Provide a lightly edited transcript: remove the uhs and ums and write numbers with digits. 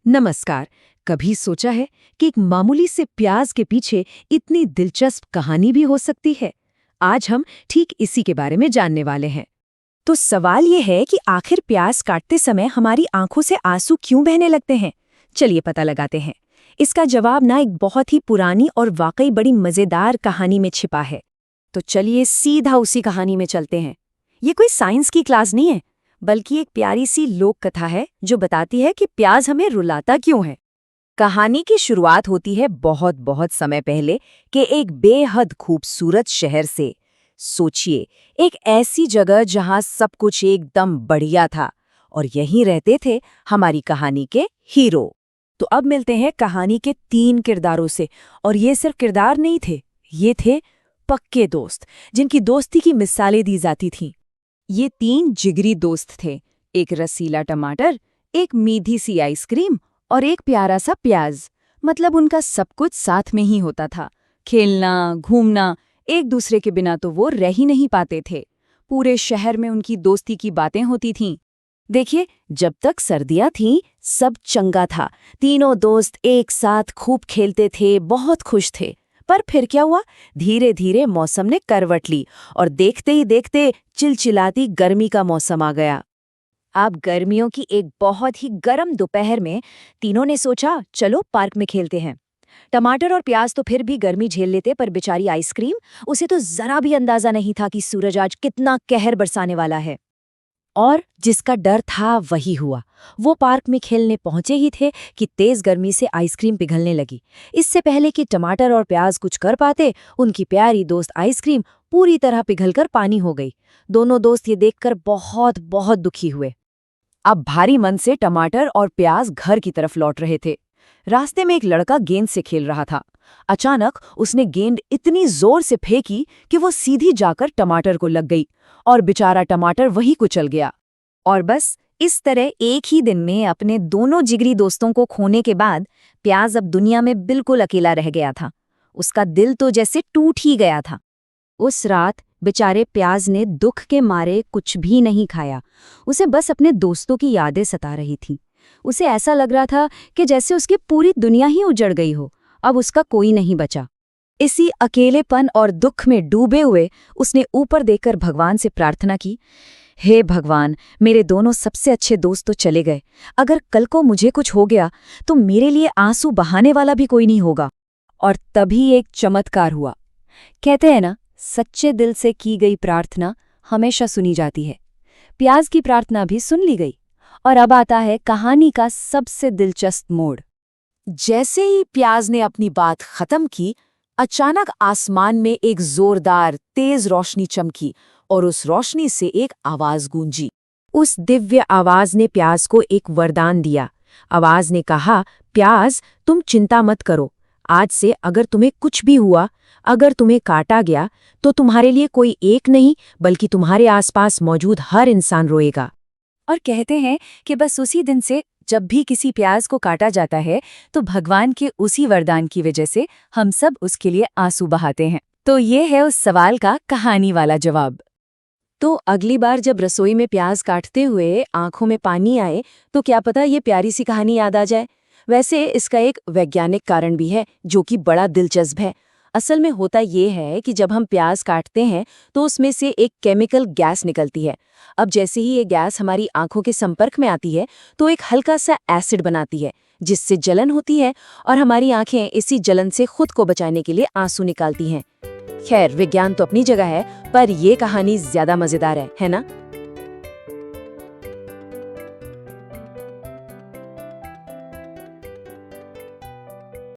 नमस्कार। कभी सोचा है कि एक मामूली से प्याज के पीछे इतनी दिलचस्प कहानी भी हो सकती है? आज हम ठीक इसी के बारे में जानने वाले हैं। तो सवाल ये है कि आखिर प्याज काटते समय हमारी आंखों से आंसू क्यों बहने लगते हैं। चलिए पता लगाते हैं। इसका जवाब ना एक बहुत ही पुरानी और वाकई बड़ी मजेदार कहानी में छिपा है। तो चलिए सीधा उसी कहानी में चलते हैं। ये कोई साइंस की क्लास नहीं है, बल्कि एक प्यारी सी लोक कथा है जो बताती है कि प्याज हमें रुलाता क्यों है। कहानी की शुरुआत होती है बहुत बहुत समय पहले के एक बेहद खूबसूरत शहर से। सोचिए, एक ऐसी जगह जहां सब कुछ एकदम बढ़िया था और यहीं रहते थे हमारी कहानी के हीरो। तो अब मिलते हैं कहानी के 3 किरदारों से, और ये सिर्फ किरदार नहीं थे, ये थे पक्के दोस्त जिनकी दोस्ती की मिसालें दी जाती थीं। ये 3 जिगरी दोस्त थे, एक रसीला टमाटर, एक मीठी सी आइसक्रीम और एक प्यारा सा प्याज। मतलब उनका सब कुछ साथ में ही होता था। खेलना, घूमना, एक दूसरे के बिना तो वो रह ही नहीं पाते थे। पूरे शहर में उनकी दोस्ती की बातें होती थीं। देखिए, जब तक सर्दियां थीं, सब चंगा था। तीनों दोस्त एक साथ खूब खेलते थे, बहुत खुश थे। पर फिर क्या हुआ? धीरे धीरे मौसम ने करवट ली और देखते ही देखते चिलचिलाती गर्मी का मौसम आ गया। अब गर्मियों की एक बहुत ही गर्म दोपहर में तीनों ने सोचा, चलो पार्क में खेलते हैं। टमाटर और प्याज तो फिर भी गर्मी झेल लेते, पर बेचारी आइसक्रीम, उसे तो जरा भी अंदाजा नहीं था कि सूरज आज कितना कहर बरसाने वाला है। और जिसका डर था वही हुआ। वो पार्क में खेलने पहुंचे ही थे कि तेज गर्मी से आइसक्रीम पिघलने लगी। इससे पहले कि टमाटर और प्याज कुछ कर पाते, उनकी प्यारी दोस्त आइसक्रीम पूरी तरह पिघलकर पानी हो गई। दोनों दोस्त ये देखकर बहुत बहुत दुखी हुए। अब भारी मन से टमाटर और प्याज घर की तरफ लौट रहे थे। रास्ते में एक लड़का गेंद से खेल रहा था। अचानक उसने गेंद इतनी जोर से फेंकी कि वो सीधी जाकर टमाटर को लग गई और बेचारा टमाटर वहीं कुचल गया। और बस इस तरह एक ही दिन में अपने दोनों जिगरी दोस्तों को खोने के बाद प्याज अब दुनिया में बिल्कुल अकेला रह गया था। उसका दिल तो जैसे टूट ही गया था। उस रात बेचारे प्याज ने दुख के मारे कुछ भी नहीं खाया। उसे बस अपने दोस्तों की यादें सता रही थीं। उसे ऐसा लग रहा था कि जैसे उसकी पूरी दुनिया ही उजड़ गई हो। अब उसका कोई नहीं बचा। इसी अकेलेपन और दुख में डूबे हुए उसने ऊपर देखकर भगवान से प्रार्थना की, हे भगवान, मेरे दोनों सबसे अच्छे दोस्त तो चले गए। अगर कल को मुझे कुछ हो गया तो मेरे लिए आंसू बहाने वाला भी कोई नहीं होगा। और तभी एक चमत्कार हुआ। कहते हैं ना, सच्चे दिल से की गई प्रार्थना हमेशा सुनी जाती है। प्याज की प्रार्थना भी सुन ली गई। और अब आता है कहानी का सबसे दिलचस्प मोड़। जैसे ही प्याज ने अपनी बात खत्म की, अचानक आसमान में एक जोरदार तेज रोशनी चमकी और उस रोशनी से एक आवाज गूंजी। उस दिव्य आवाज ने प्याज को एक वरदान दिया। आवाज ने कहा, प्याज, तुम चिंता मत करो। आज से अगर तुम्हें कुछ भी हुआ, अगर तुम्हें काटा गया, तो तुम्हारे लिए कोई एक नहीं, बल्कि तुम्हारे आसपास मौजूद हर इंसान रोएगा। और कहते हैं कि बस उसी दिन से जब भी किसी प्याज को काटा जाता है, तो भगवान के उसी वरदान की वजह से हम सब उसके लिए आंसू बहाते हैं। तो ये है उस सवाल का कहानी वाला जवाब। तो अगली बार जब रसोई में प्याज काटते हुए आंखों में पानी आए, तो क्या पता ये प्यारी सी कहानी याद आ जाए। वैसे इसका एक वैज्ञानिक कारण भी है जो कि बड़ा दिलचस्प है। असल में होता ये है कि जब हम प्याज काटते हैं तो उसमें से एक केमिकल गैस निकलती है। अब जैसे ही ये गैस हमारी आंखों के संपर्क में आती है तो एक हल्का सा एसिड बनाती है, जिससे जलन होती है और हमारी आंखें इसी जलन से खुद को बचाने के लिए आंसू निकालती हैं। खैर, विज्ञान तो अपनी जगह है, पर ये कहानी ज्यादा मजेदार है ना?